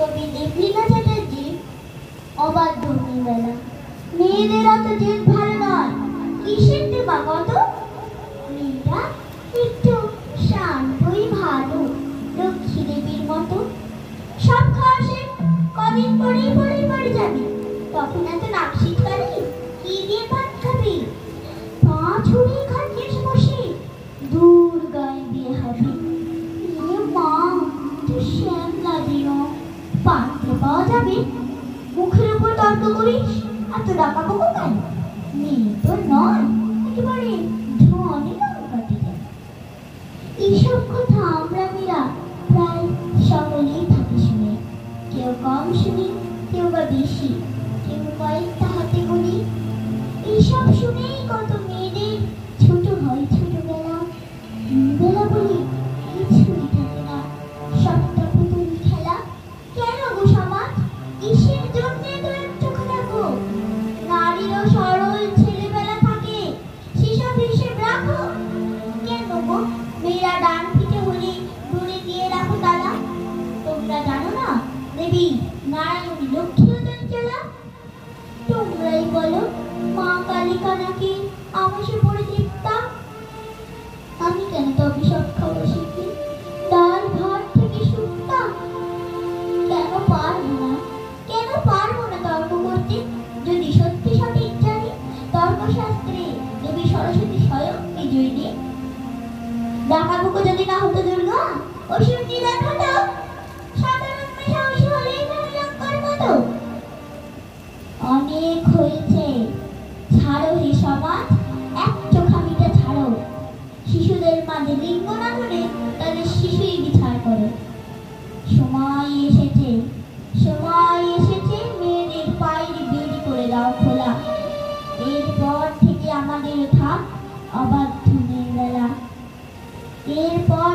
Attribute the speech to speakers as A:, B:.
A: কবি দেবলীনা চ্যাটার্জি অবাধ্য মেয়েবেলা। মেয়েদের অত জেদ ভালো নয়, কিসের দেবা কত? মেয়েরা একটু শান্তই ভালো, লক্ষ্মী দেবীর মতো। সব খাওয়া শেষ, কদিন পরেই বাড়ি যাবি, তখন এত নাক শীতকালি কি দিয়ে ভাত খাবি? পা ছড়িয়ে খাটিয়ে বসে দূর গায়ে বিয়ে হবে। মা তুই শ্যামলা দিন পান্তে পাওয়া যাবে, মুখের উপর তর্ক করিস, এত ডাকা পোকা কেন? মেয়ে তো নয়, একেবারে ধনে লঙ্কাতে যায়। এইসব কথা আমরা মেয়েরা প্রায় সকলেই থাকি শুনে, কেউ কম শুনি, কেউ বা বেশি, কেউ কয়েকটা হাতে করি। এইসব শুনেই কত মেয়েদের ছোট হয় ছোটবেলা। বেলা বলে কিছুই থাকে না, সবটা পুতুল খেলা। কেন গো সমাজ, কিসের জন্যে তো চোখে রাখো? নারীরও সরল ছেলেবেলা থাকে, সেসব হিসেব রাখো। কেন গো মেয়েরা ডান পিঠে হলে দূরে দিয়ে রাখো তালা? তোমরা জানো না দেবী নারায়ণী লক্ষ্মী চঞ্চলা? তোমরাই বলো মা কালিকা নাকি আমাশে পড়ে তৃপ্তা। আমি কেন তবে সব খাওয়া শিখি, ডাল ভাত থেকে শুক্তা? কেন পারবো না তর্ক করতে? যদি সত্যি সঠিক জানি, তর্কশাস্ত্রে দেবী সরস্বতী স্বয়ং বিজয়িনী। ডাকাবুকো যদি না হতো দুর্গা, অসুর নিধন হতো, সাধারণ মেয়ে সাহসী হলেই লঙ্কার মতো। অনেক হয়েছে, ছাড়ো হে সমাজ, এক চোখামিটা ছাড়ো। শিশুদের মাঝে লিঙ্গ না ধরে তাদের শিশুই বিচার করো। সময় এসেছে মেয়েদের পায়ের বেড়ি করে দাও খোলা। এরপর থেকে আমাদের থাক অবাধ্য মেয়েবেলা। এরপর